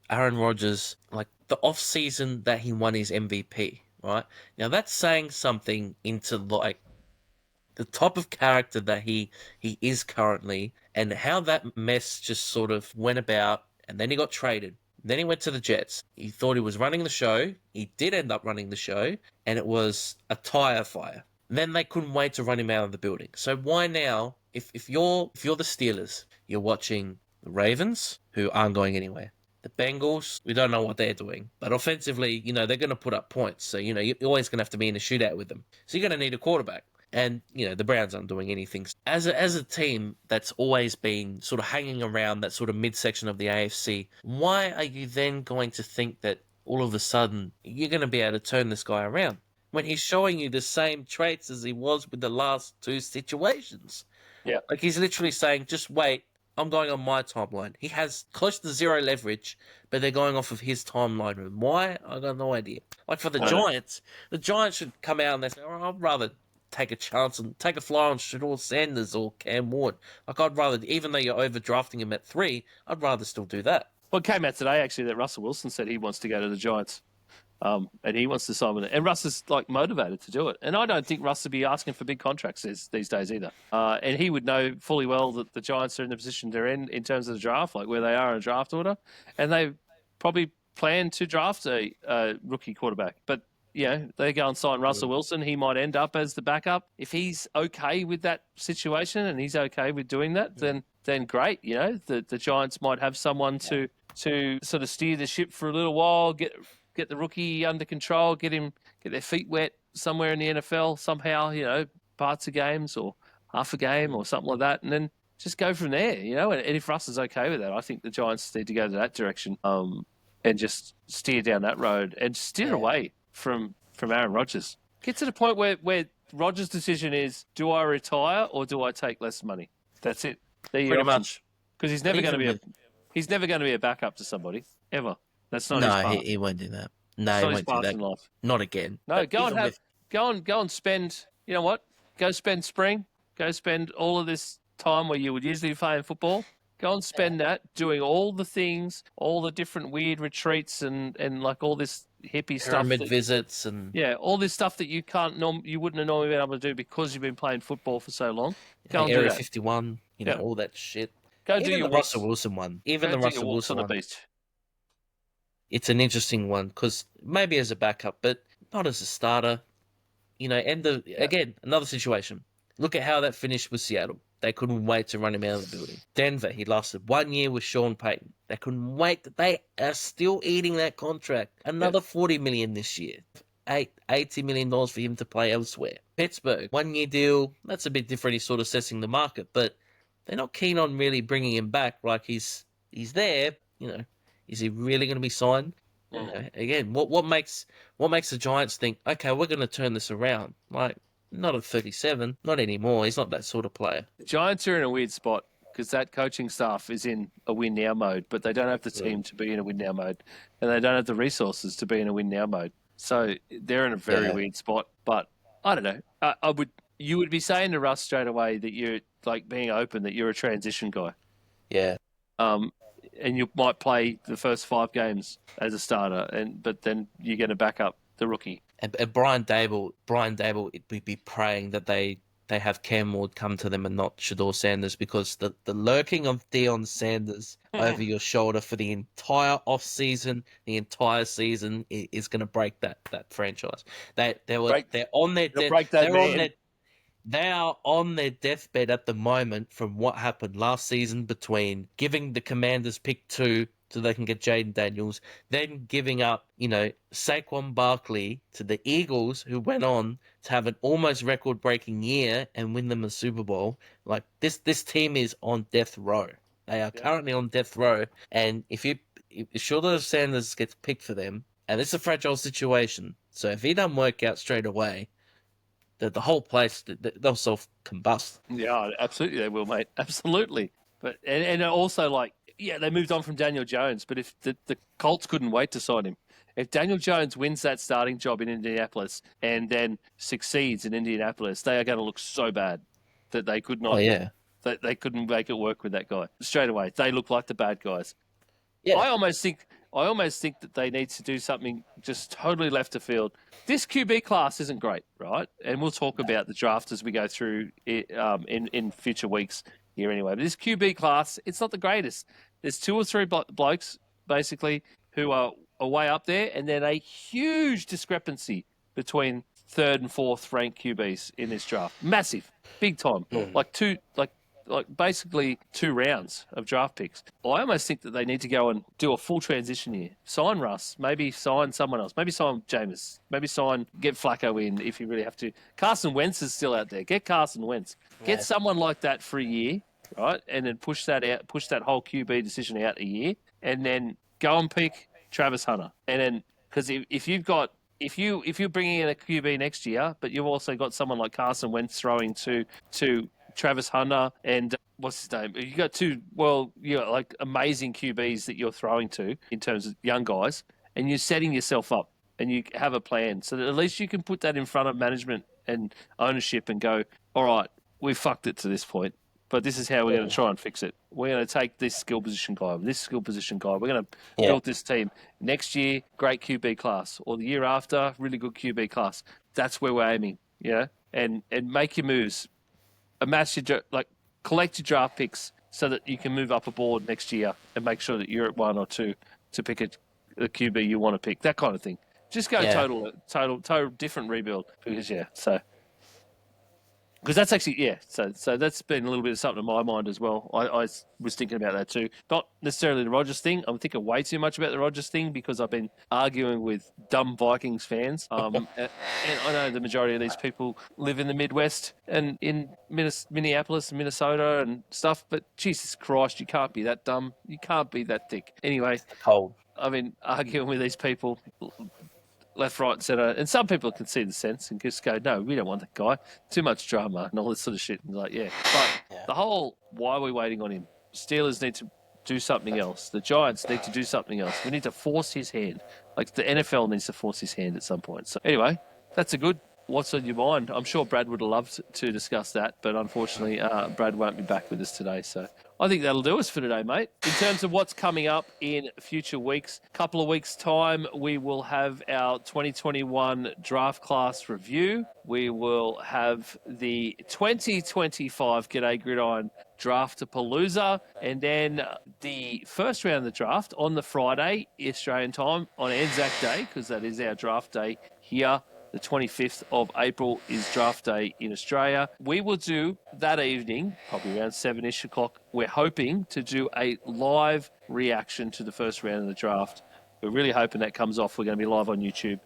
Aaron Rodgers, like, the off-season that he won his MVP, right? Now, that's saying something into, like, the type of character that he is currently, and how that mess just sort of went about, and then he got traded. Then he went to the Jets. He thought he was running the show. He did end up running the show, and it was a tire fire. Then they couldn't wait to run him out of the building. So why now, if you're the Steelers, you're watching the Ravens, who aren't going anywhere. The Bengals, we don't know what they're doing. But offensively, they're going to put up points. So, you're always going to have to be in a shootout with them. So you're going to need a quarterback. And, the Browns aren't doing anything. As a team that's always been sort of hanging around that sort of midsection of the AFC, why are you then going to think that all of a sudden you're going to be able to turn this guy around when he's showing you the same traits as he was with the last two situations? Yeah. Like, he's literally saying, just wait, I'm going on my timeline. He has close to zero leverage, but they're going off of his timeline. Why? I got no idea. Like, for the Giants should come out and they say, I'd rather take a chance and take a flyer on Shador Sanders or Cam Ward. Like, I'd rather, even though you're overdrafting him at 3, I'd rather still do that. Well, it came out today, actually, that Russell Wilson said he wants to go to the Giants. And he wants to sign with it. And Russ is, like, motivated to do it. And I don't think Russ would be asking for big contracts these days either. And he would know fully well that the Giants are in the position they're in terms of the draft, like where they are in a draft order. And they probably plan to draft a rookie quarterback. But they go and sign Russell Wilson. He might end up as the backup. If he's okay with that situation and he's okay with doing that, then great. The Giants might have someone to to sort of steer the ship for a little while, get the rookie under control, get their feet wet somewhere in the NFL somehow, parts of games or half a game or something like that, and then just go from there, And if Russ is okay with that, I think the Giants need to go to that direction, and just steer down that road and steer away from Aaron Rodgers. Get to the point where Rodgers' decision is: do I retire or do I take less money? That's it. Pretty much. Because he's never going to Even be he's never going to be a backup to somebody ever. That's not his No, path. he won't do that. No, It's he not his won't do path that. in life. Not again. No, But go even and spend. You know what? Go spend spring. Go spend all of this time where you would usually be playing football. Go and spend that doing all the things, all the different weird retreats and like all this hippie pyramid stuff. visits and Yeah, all this stuff that you wouldn't have normally been able to do because you've been playing football for so long. Go and do Area that. 51, Yeah. all that shit. Go Even do your the Russell walks. Wilson one. Go Even the do your Russell walks Wilson on the one. beach. It's an interesting one because maybe as a backup, but not as a starter. Again, another situation. Look at how that finished with Seattle. They couldn't wait to run him out of the building. Denver, he lasted 1 year with Sean Payton. They couldn't wait. They are still eating that contract. Another $40 million this year. $80 million for him to play elsewhere. Pittsburgh, 1 year deal. That's a bit different. He's sort of assessing the market, but they're not keen on really bringing him back. Like he's there. Is he really going to be signed? Again, what makes the Giants think, okay, we're going to turn this around? Like, not at 37, not anymore. He's not that sort of player. The Giants are in a weird spot because that coaching staff is in a win now mode, but they don't have the team to be in a win now mode, and they don't have the resources to be in a win now mode. So they're in a very weird spot. But I don't know. You would be saying to Russ straight away that you're like being open, that you're a transition guy. Yeah. And you might play the first 5 games as a starter, but then you're going to back up the rookie. And Brian Dable, would be praying that they have Cam Ward come to them and not Shador Sanders, because the lurking of Deion Sanders over your shoulder for the entire offseason, the entire season is going to break that franchise. They're on their They are on their deathbed at the moment from what happened last season between giving the Commanders pick 2 so they can get Jaden Daniels, then giving up, Saquon Barkley to the Eagles, who went on to have an almost record-breaking year and win them a Super Bowl. Like, this team is on death row. They are currently on death row, and if Shador Sanders gets picked for them, and it's a fragile situation, so if he doesn't work out straight away, the whole place, they'll self-combust. Yeah, absolutely they will, mate. Absolutely. But and also, like, they moved on from Daniel Jones, but if the Colts couldn't wait to sign him, if Daniel Jones wins that starting job in Indianapolis and then succeeds in Indianapolis, they are going to look so bad that they could not. Oh, yeah. That they couldn't make it work with that guy straight away. They look like the bad guys. Yeah. I almost think that they need to do something just totally left of field. This QB class isn't great, right? And we'll talk about the draft as we go through it, in future weeks here anyway. But this QB class, it's not the greatest. There's 2 or 3 blokes, basically, who are way up there, and then a huge discrepancy between 3rd and 4th ranked QBs in this draft. Massive. Big time. Basically 2 rounds of draft picks. I almost think that they need to go and do a full transition year. Sign Russ, maybe sign someone else, maybe sign Jameis, maybe get Flacco in if you really have to. Carson Wentz is still out there. Get Carson Wentz. Get someone like that for a year, right? And then push that whole QB decision out a year, and then go and pick Travis Hunter. And then, because if you're bringing in a QB next year, but you've also got someone like Carson Wentz throwing to Travis Hunter and what's his name? You got 2 like amazing QBs that you're throwing to in terms of young guys, and you're setting yourself up and you have a plan so that at least you can put that in front of management and ownership and go, all right, we fucked it to this point, but this is how we're going to try and fix it. We're going to take this skill position guy, this skill position guy. We're going to build this team. Next year, great QB class, or the year after, really good QB class. That's where we're aiming, and make your moves. Collect your draft picks so that you can move up a board next year and make sure that you're at 1 or 2 to pick a QB you want to pick. That kind of thing. Just go total different rebuild because so. Because that's actually, yeah, so that's been a little bit of something in my mind as well. I was thinking about that too. Not necessarily the Rodgers thing. I'm thinking way too much about the Rodgers thing because I've been arguing with dumb Vikings fans. And I know the majority of these people live in the Midwest and in Minneapolis and Minnesota and stuff, but Jesus Christ, you can't be that dumb. You can't be that thick. Anyway, Cold. I've been arguing with these people left, right, and centre. And some people can see the sense and just go, no, we don't want that guy. Too much drama and all this sort of shit. And like, yeah. But the whole, why are we waiting on him? Steelers need to do something else. The Giants need to do something else. We need to force his hand. Like the NFL needs to force his hand at some point. So anyway, that's a good what's on your mind. I'm sure Brad would have loved to discuss that, but unfortunately, Brad won't be back with us today. So I think that'll do us for today, mate. In terms of what's coming up in future weeks, couple of weeks' time, we will have our 2021 draft class review. We will have the 2025 G'day Gridiron Draft-a-Palooza, and then the first round of the draft on the Friday, Australian time, on Anzac Day, because that is our draft day here. The 25th of April is draft day in Australia. We will do that evening, probably around 7-ish o'clock. We're hoping to do a live reaction to the first round of the draft. We're really hoping that comes off. We're going to be live on YouTube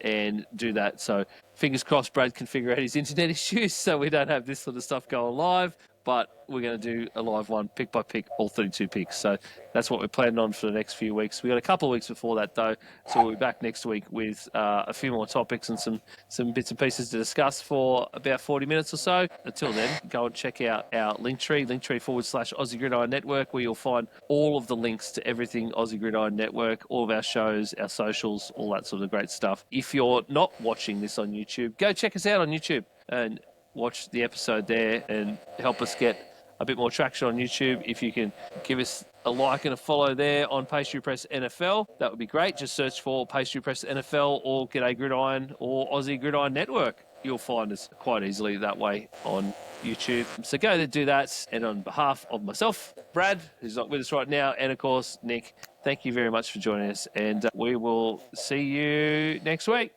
and do that. So fingers crossed Brad can figure out his internet issues so we don't have this sort of stuff going live. But we're going to do a live one, pick by pick, all 32 picks. So that's what we're planning on for the next few weeks. We've got a couple of weeks before that, though. So we'll be back next week with a few more topics and some bits and pieces to discuss for about 40 minutes or so. Until then, go and check out our linktree, linktree/Aussie Gridiron Network, where you'll find all of the links to everything Aussie Gridiron Network, all of our shows, our socials, all that sort of great stuff. If you're not watching this on YouTube, go check us out on YouTube and watch the episode there and help us get a bit more traction on YouTube. If you can give us a like and a follow there on Pastry Press NFL, that would be great. Just search for Pastry Press NFL or G'day Gridiron or Aussie Gridiron Network. You'll find us quite easily that way on YouTube. So go there, do that. And on behalf of myself, Brad, who's not with us right now, and of course, Nick, thank you very much for joining us. And we will see you next week.